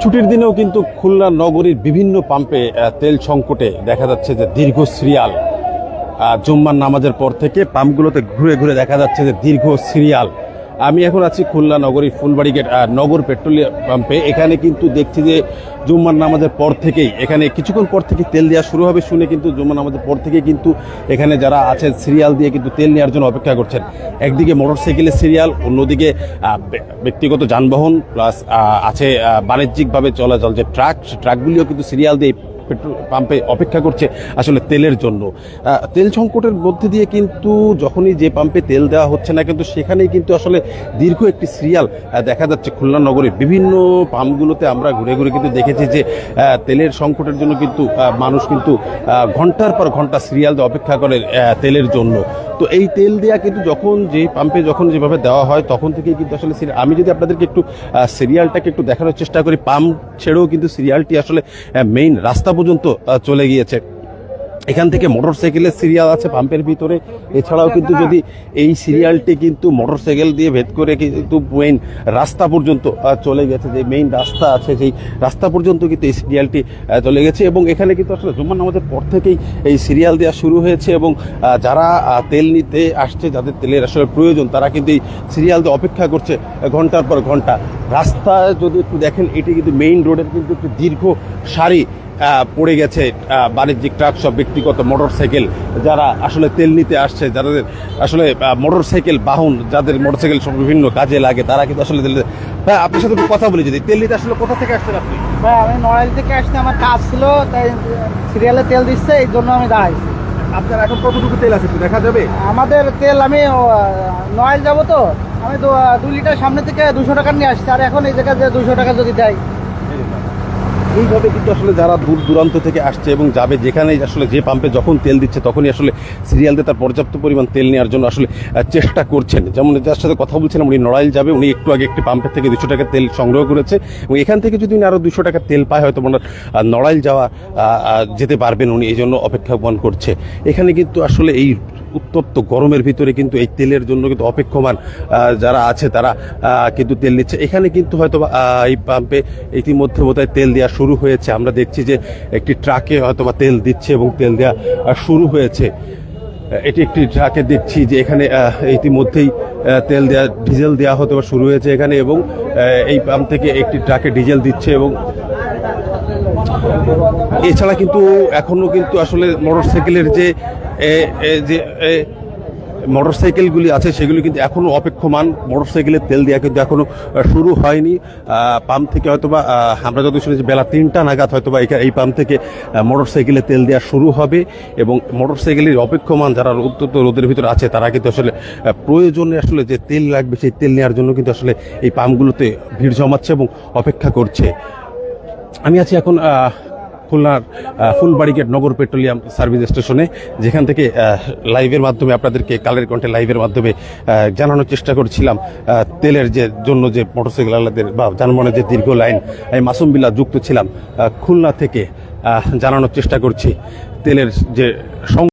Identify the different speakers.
Speaker 1: ছুটির দিনেও কিন্তু খুলনা নগরীর বিভিন্ন পাম্পে তেল সংকটে দেখা যাচ্ছে যে দীর্ঘ সিরিয়াল। জুম্মার নামাজের পর থেকে পাম্পগুলোতে ঘুরে ঘুরে দেখা যাচ্ছে যে দীর্ঘ সিরিয়াল। আমি এখন আছি খুলনা নগরীর ফুলবাড়ি গেট নগর পেট্রোলিয়াম পাম্পে। এখানে কিন্তু দেখছি যে জুম্মার নামাজের পর থেকেই এখানে কিছুক্ষণ পর থেকে তেল দেওয়া শুরু হবে শুনে কিন্তু জুম্মার নামাজের পর থেকে কিন্তু এখানে যারা আছেন সিরিয়াল দিয়ে কিন্তু তেল নেওয়ার জন্য অপেক্ষা করছেন। একদিকে মোটরসাইকেলের সিরিয়াল, অন্যদিকে ব্যক্তিগত যানবাহন, প্লাস আছে বাণিজ্যিকভাবে চলাচল যে ট্রাকগুলিও কিন্তু সিরিয়াল দিয়ে পেট্রোল পাম্পে অপেক্ষা করছে আসলে তেলের জন্য। তেল সংকটের মধ্যে দিয়ে কিন্তু যখনই যে পাম্পে তেল দেওয়া হচ্ছে না কিন্তু সেখানেই কিন্তু আসলে দীর্ঘ একটি সিরিয়াল দেখা যাচ্ছে খুলনা নগরের বিভিন্ন পাম্পগুলোতে। আমরা ঘুরে ঘুরে কিন্তু দেখেছি যে তেলের সংকটের জন্য কিন্তু মানুষ কিন্তু ঘন্টার পর ঘন্টা সিরিয়াল দিয়ে অপেক্ষা করে তেলের জন্য। তো এই তেল দেওয়া কিন্তু যখন যে পাম্পে যখন যেভাবে দেওয়া হয় তখন থেকেই কিন্তু আসলে আমি যদি আপনাদেরকে একটু সিরিয়ালটাকে একটু দেখানোর চেষ্টা করি, পাম্প ছেড়েও কিন্তু সিরিয়ালটি আসলে মেইন রাস্তা পর্যন্ত চলে গিয়েছে। এখান থেকে মোটরসাইকেলের সিরিয়াল আছে পাম্পের ভিতরে। এছাড়াও কিন্তু যদি এই সিরিয়ালটি কিন্তু মোটরসাইকেল দিয়ে ভেদ করে কিন্তু মেইন রাস্তা পর্যন্ত চলে গেছে, যে মেইন রাস্তা আছে সেই রাস্তা পর্যন্ত কিন্তু এই সিরিয়ালটি চলে গেছে। এবং এখানে কিন্তু আসলে জুম্মার নামাজের পর থেকেই এই সিরিয়াল দেওয়া শুরু হয়েছে এবং যারা তেল নিতে আসছে, যাদের তেলের আসলে প্রয়োজন, তারা কিন্তু এই সিরিয়াল দিয়ে অপেক্ষা করছে ঘন্টার পর ঘন্টা। রাস্তা যদি একটু দেখেন, এটি কিন্তু মেইন রোডের কিন্তু একটি দীর্ঘ সারি পড়ে গেছে বাণিজ্যিক ট্রাক সব ব্যক্তিগত মোটরসাইকেল যারা আসলে তেল নিতে আসছে, যাদের আসলে মোটরসাইকেল বাহন, যাদের মোটরসাইকেল সব বিভিন্ন কাজে লাগে, তারা কিন্তু আসলে তেল। হ্যাঁ, আপনার সাথে একটু কথা বলি, যদি তেল নিতে আসলে কোথা থেকে আসছেন আপনি?
Speaker 2: ভাই আমি নড়াইল থেকে আসতে, আমার কাজ ছিল, তাই সিরিয়ালে তেল দিচ্ছে, এই জন্য আমি দাঁড়াইছি।
Speaker 1: আপনার এখন কতটুকু তেল আছে একটু দেখা যাবে?
Speaker 2: আমাদের তেল আমি নড়াইল যাবো, তো আমি 2 লিটার সামনে থেকে 200 টাকা নিয়ে আসছি, আর এখন এই জায়গায় 200 টাকা যদি দেয়।
Speaker 1: এইভাবে কিন্তু আসলে যারা দূর দূরান্ত থেকে আসছে এবং যাবে, যেখানে আসলে যে পাম্পে যখন তেল দিচ্ছে তখনই আসলে সিরিয়াল দিয়ে তার পর্যাপ্ত পরিমাণ তেল নেওয়ার জন্য আসলে চেষ্টা করছেন। যেমন যার সাথে কথা বলছিলাম, উনি নড়াইল যাবে, উনি একটু আগে একটি পাম্পের থেকে 200 টাকা তেল সংগ্রহ করেছে এবং এখান থেকে যদি উনি আরও 200 টাকা তেল পায় হয়তো ওনার নড়াইল যাওয়া যেতে পারবেন উনি, এই জন্য অপেক্ষামান করছে। এখানে কিন্তু আসলে এই উত্তপ্ত গরমের ভিতরে কিন্তু এই তেলের জন্য কিন্তু অপেক্ষমান যারা আছে তারা কিন্তু তেল নিচ্ছে। এখানে কিন্তু হয়তো এই পাম্পে ইতিমধ্যে বোধহয় তেল দেওয়া শুরু হয়েছে। আমরা দেখছি যে একটি ট্রাকে হয়তো তেল দিচ্ছে এবং তেল দেওয়া শুরু হয়েছে। এটি একটি ট্রাকে দেখছি যে এখানে ইতিমধ্যেই তেল দেওয়া, ডিজেল দেওয়া হয়তো শুরু হয়েছে এখানে, এবং এই পাম্প থেকে একটি ট্রাকে ডিজেল দিচ্ছে। এবং এছাড়া কিন্তু এখনো কিন্তু আসলে মোটরসাইকেলের যে মোটরসাইকেলগুলি আছে সেগুলি কিন্তু এখনও অপেক্ষমান। মোটরসাইকেলের তেল দেওয়া কিন্তু এখনও শুরু হয়নি। পাম্প থেকে হয়তোবা আমরা যত শুনেছি বেলা 3টা নাগাদ হয়তোবা এই পাম্প থেকে মোটরসাইকেলে তেল দেওয়া শুরু হবে। এবং মোটরসাইকেলের অপেক্ষমান যারা উত্তপ্ত রোদের ভিতরে আছে তারা কিন্তু আসলে প্রয়োজনে আসলে যে তেল লাগবে সেই তেল নেওয়ার জন্য কিন্তু আসলে এই পাম্পগুলোতে ভিড় জমাচ্ছে এবং অপেক্ষা করছে। আমি আছি এখন খুলনার ফুলবাড়ি গেট নগর পেট্রোলিয়াম সার্ভিস স্টেশনে, যেখান থেকে লাইভের মাধ্যমে আপনাদেরকে কালের কণ্ঠে লাইভের মাধ্যমে জানানোর চেষ্টা করছিলাম তেলের যে জন্য যে মোটরসাইকেল আলাদের বা যানবাহনের যে দীর্ঘ লাইন। আমি মাসুম বিল্লাহ যুক্ত ছিলাম খুলনা থেকে, জানানোর চেষ্টা করছি তেলের যে